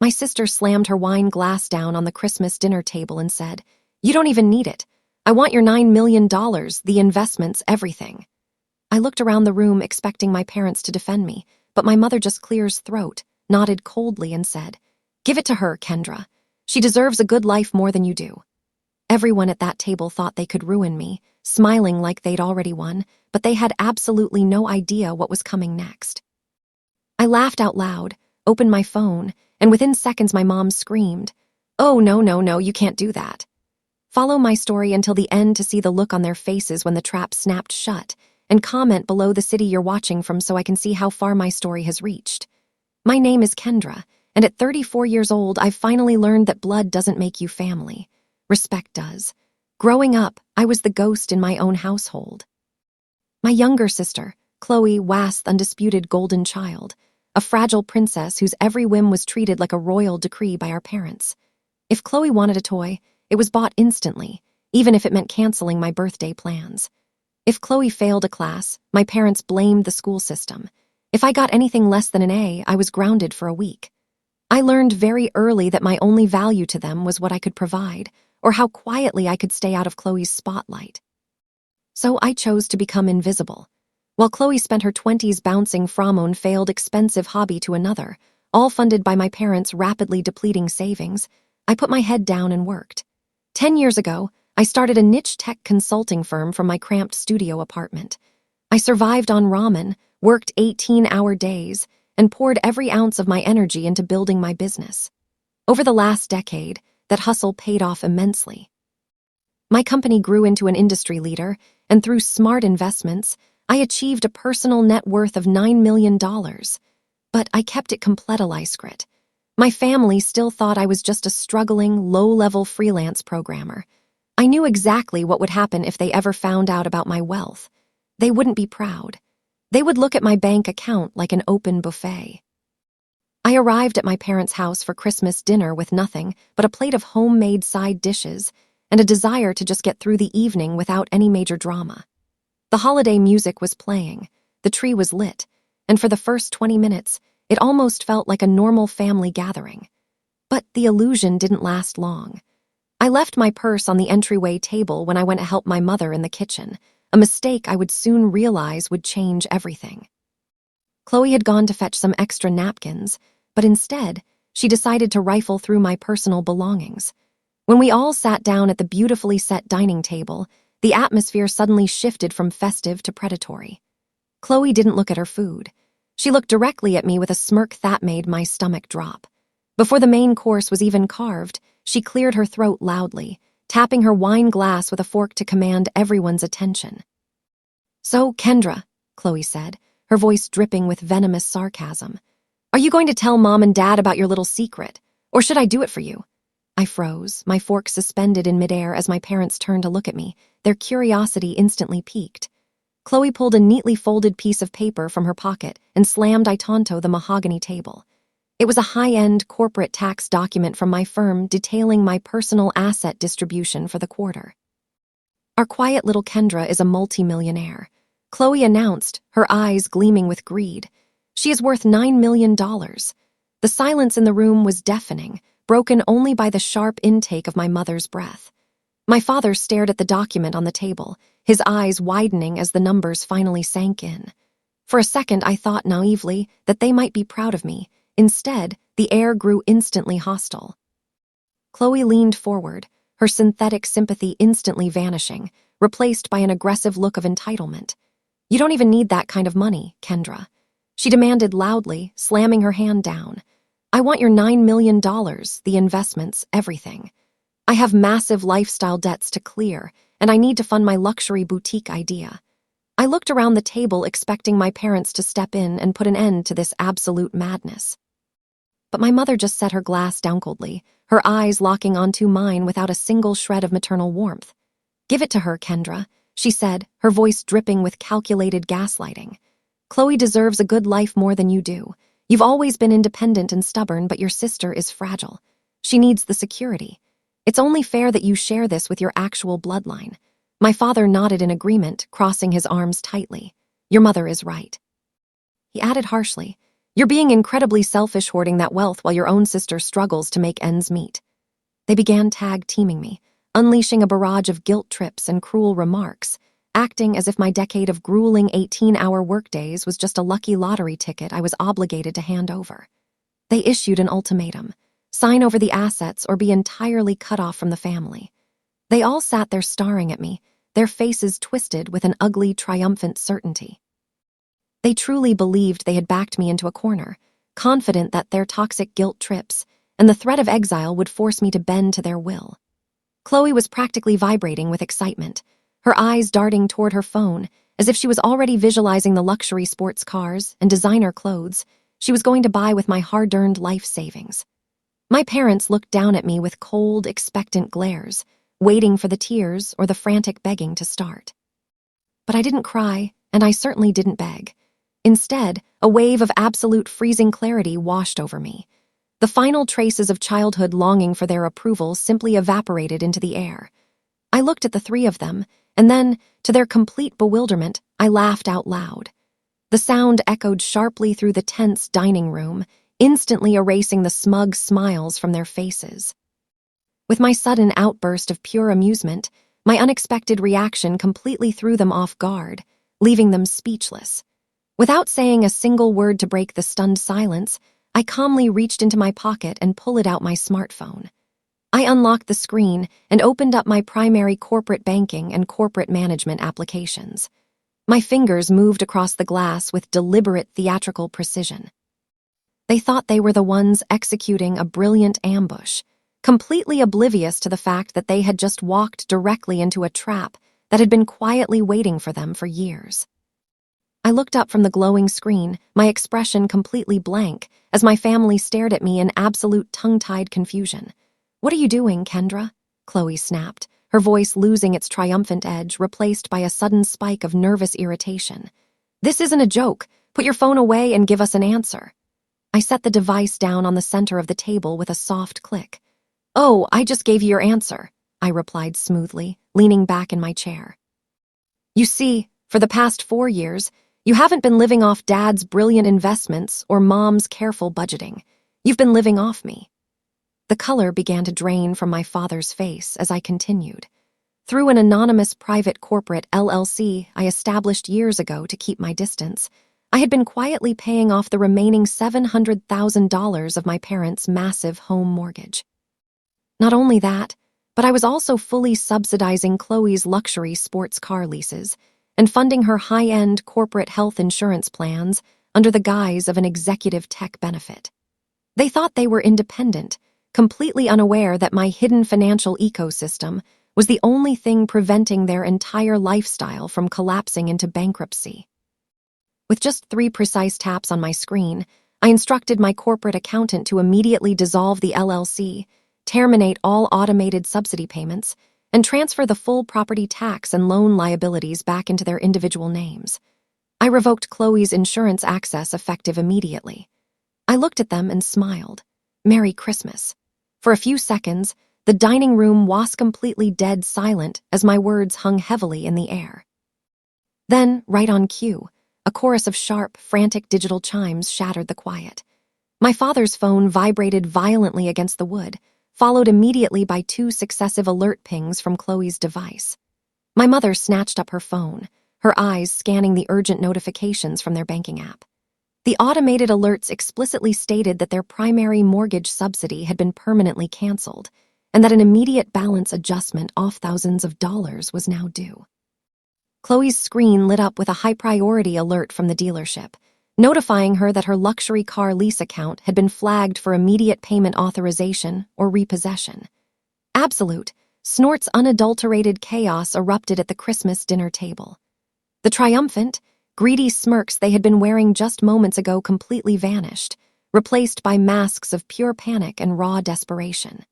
My sister slammed her wine glass down on the Christmas dinner table and said, "You don't even need it. I want your $9 million, the investments, everything." I looked around the room expecting my parents to defend me, but my mother just clears throat, nodded coldly, and said, "Give it to her, Kendra. She deserves a good life more than you do." Everyone at that table thought they could ruin me, smiling like they'd already won, but they had absolutely no idea what was coming next. I laughed out loud, opened my phone, and within seconds my mom screamed, "Oh, no, no, no, you can't do that." Follow my story until the end to see the look on their faces when the trap snapped shut, and comment below the city you're watching from so I can see how far my story has reached. My name is Kendra, and at 34 years old, I've finally learned that blood doesn't make you family. Respect does. Growing up, I was the ghost in my own household. My younger sister, Chloe, was the undisputed golden child, a fragile princess whose every whim was treated like a royal decree by our parents. If Chloe wanted a toy, it was bought instantly, even if it meant canceling my birthday plans. If Chloe failed a class, my parents blamed the school system. If I got anything less than an A, I was grounded for a week. I learned very early that my only value to them was what I could provide, or how quietly I could stay out of Chloe's spotlight. So I chose to become invisible. While Chloe spent her 20s bouncing from one failed expensive hobby to another, all funded by my parents' rapidly depleting savings, I put my head down and worked. 10 years ago, I started a niche tech consulting firm from my cramped studio apartment. I survived on ramen, worked 18-hour days, and poured every ounce of my energy into building my business. Over the last decade, that hustle paid off immensely. My company grew into an industry leader, and through smart investments, I achieved a personal net worth of $9 million. But I kept it completely secret. My family still thought I was just a struggling, low-level freelance programmer. I knew exactly what would happen if they ever found out about my wealth. They wouldn't be proud. They would look at my bank account like an open buffet. I arrived at my parents' house for Christmas dinner with nothing but a plate of homemade side dishes and a desire to just get through the evening without any major drama. The holiday music was playing, the tree was lit, and for the first 20 minutes, it almost felt like a normal family gathering. But the illusion didn't last long. I left my purse on the entryway table when I went to help my mother in the kitchen, a mistake I would soon realize would change everything. Chloe had gone to fetch some extra napkins, but instead, she decided to rifle through my personal belongings. When we all sat down at the beautifully set dining table, the atmosphere suddenly shifted from festive to predatory. Chloe didn't look at her food. She looked directly at me with a smirk that made my stomach drop. Before the main course was even carved, she cleared her throat loudly, tapping her wine glass with a fork to command everyone's attention. "So, Kendra," Chloe said, her voice dripping with venomous sarcasm, "are you going to tell Mom and Dad about your little secret, or should I do it for you?" I froze, my fork suspended in midair as my parents turned to look at me, their curiosity instantly piqued. Chloe pulled a neatly folded piece of paper from her pocket and slammed it onto the mahogany table. It was a high-end corporate tax document from my firm detailing my personal asset distribution for the quarter. "Our quiet little Kendra is a multimillionaire," Chloe announced, her eyes gleaming with greed. "She is worth $9 million. The silence in the room was deafening, broken only by the sharp intake of my mother's breath. My father stared at the document on the table, his eyes widening as the numbers finally sank in. For a second, I thought naively that they might be proud of me. Instead, the air grew instantly hostile. Chloe leaned forward, her synthetic sympathy instantly vanishing, replaced by an aggressive look of entitlement. "You don't even need that kind of money, Kendra," she demanded loudly, slamming her hand down. "I want your $9 million, the investments, everything. I have massive lifestyle debts to clear, and I need to fund my luxury boutique idea." I looked around the table expecting my parents to step in and put an end to this absolute madness. But my mother just set her glass down coldly, her eyes locking onto mine without a single shred of maternal warmth. "Give it to her, Kendra," she said, her voice dripping with calculated gaslighting. "Chloe deserves a good life more than you do. You've always been independent and stubborn, but your sister is fragile. She needs the security. It's only fair that you share this with your actual bloodline." My father nodded in agreement, crossing his arms tightly. "Your mother is right." He added harshly, You're being incredibly selfish hoarding that wealth while your own sister struggles to make ends meet. They began tag-teaming me, unleashing a barrage of guilt trips and cruel remarks, acting as if my decade of grueling 18-hour workdays was just a lucky lottery ticket I was obligated to hand over. They issued an ultimatum: sign over the assets or be entirely cut off from the family. They all sat there staring at me, their faces twisted with an ugly, triumphant certainty. They truly believed they had backed me into a corner, confident that their toxic guilt trips and the threat of exile would force me to bend to their will. Chloe was practically vibrating with excitement, her eyes darting toward her phone as if she was already visualizing the luxury sports cars and designer clothes she was going to buy with my hard-earned life savings. My parents looked down at me with cold, expectant glares, waiting for the tears or the frantic begging to start. But I didn't cry, and I certainly didn't beg. Instead, a wave of absolute freezing clarity washed over me. The final traces of childhood longing for their approval simply evaporated into the air. I looked at the three of them, and then, to their complete bewilderment, I laughed out loud. The sound echoed sharply through the tense dining room, instantly erasing the smug smiles from their faces. With my sudden outburst of pure amusement, my unexpected reaction completely threw them off guard, leaving them speechless. Without saying a single word to break the stunned silence, I calmly reached into my pocket and pulled out my smartphone. I unlocked the screen and opened up my primary corporate banking and corporate management applications. My fingers moved across the glass with deliberate theatrical precision. They thought they were the ones executing a brilliant ambush, completely oblivious to the fact that they had just walked directly into a trap that had been quietly waiting for them for years. I looked up from the glowing screen, my expression completely blank, as my family stared at me in absolute tongue-tied confusion. "What are you doing, Kendra?" Chloe snapped, her voice losing its triumphant edge, replaced by a sudden spike of nervous irritation. "This isn't a joke. Put your phone away and give us an answer." I set the device down on the center of the table with a soft click. "Oh, I just gave you your answer," I replied smoothly, leaning back in my chair. "You see, for the past 4 years, you haven't been living off Dad's brilliant investments or Mom's careful budgeting. You've been living off me." The color began to drain from my father's face as I continued. Through an anonymous private corporate LLC I established years ago to keep my distance, I had been quietly paying off the remaining $700,000 of my parents' massive home mortgage. Not only that, but I was also fully subsidizing Chloe's luxury sports car leases and funding her high-end corporate health insurance plans under the guise of an executive tech benefit. They thought they were independent, completely unaware that my hidden financial ecosystem was the only thing preventing their entire lifestyle from collapsing into bankruptcy. With just 3 precise taps on my screen, I instructed my corporate accountant to immediately dissolve the LLC, terminate all automated subsidy payments, and transfer the full property tax and loan liabilities back into their individual names. I revoked Chloe's insurance access effective immediately. I looked at them and smiled. Merry Christmas. For a few seconds, the dining room was completely dead silent as my words hung heavily in the air. Then, right on cue, a chorus of sharp, frantic digital chimes shattered the quiet. My father's phone vibrated violently against the wood, followed immediately by 2 successive alert pings from Chloe's device. My mother snatched up her phone, her eyes scanning the urgent notifications from their banking app. The automated alerts explicitly stated that their primary mortgage subsidy had been permanently canceled, and that an immediate balance adjustment off thousands of dollars was now due. Chloe's screen lit up with a high-priority alert from the dealership, notifying her that her luxury car lease account had been flagged for immediate payment authorization or repossession. Absolute, Snort's unadulterated chaos erupted at the Christmas dinner table. The triumphant, greedy smirks they had been wearing just moments ago completely vanished, replaced by masks of pure panic and raw desperation.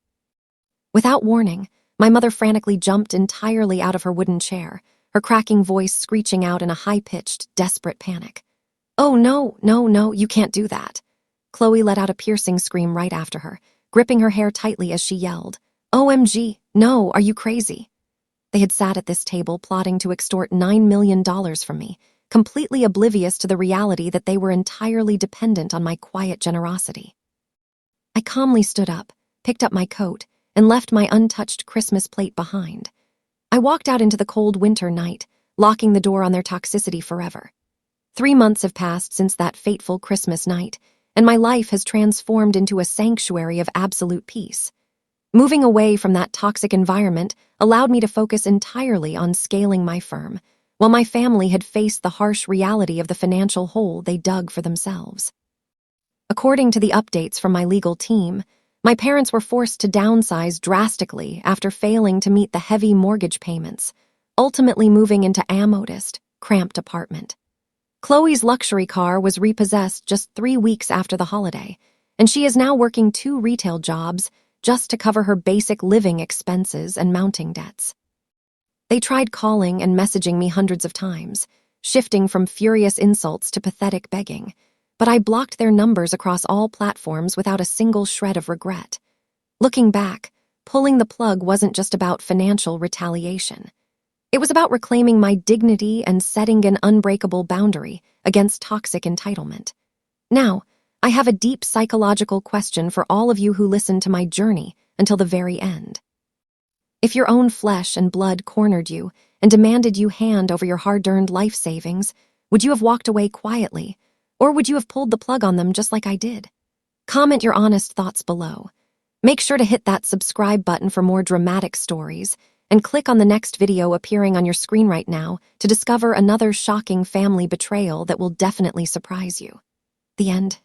Without warning, my mother frantically jumped entirely out of her wooden chair, her cracking voice screeching out in a high-pitched, desperate panic. "Oh, no, no, no, you can't do that." Chloe let out a piercing scream right after her, gripping her hair tightly as she yelled, "OMG, no, are you crazy?" They had sat at this table plotting to extort $9 million from me, completely oblivious to the reality that they were entirely dependent on my quiet generosity. I calmly stood up, picked up my coat, and left my untouched Christmas plate behind. I walked out into the cold winter night, locking the door on their toxicity forever. 3 months have passed since that fateful Christmas night, and my life has transformed into a sanctuary of absolute peace. Moving away from that toxic environment allowed me to focus entirely on scaling my firm, while my family had faced the harsh reality of the financial hole they dug for themselves. According to the updates from my legal team, my parents were forced to downsize drastically after failing to meet the heavy mortgage payments, ultimately moving into a modest, cramped apartment. Chloe's luxury car was repossessed just 3 weeks after the holiday, and she is now working 2 retail jobs just to cover her basic living expenses and mounting debts. They tried calling and messaging me hundreds of times, shifting from furious insults to pathetic begging, but I blocked their numbers across all platforms without a single shred of regret. Looking back, pulling the plug wasn't just about financial retaliation. It was about reclaiming my dignity and setting an unbreakable boundary against toxic entitlement. Now, I have a deep psychological question for all of you who listened to my journey until the very end. If your own flesh and blood cornered you and demanded you hand over your hard-earned life savings, would you have walked away quietly, or would you have pulled the plug on them just like I did? Comment your honest thoughts below. Make sure to hit that subscribe button for more dramatic stories, and click on the next video appearing on your screen right now to discover another shocking family betrayal that will definitely surprise you. The end.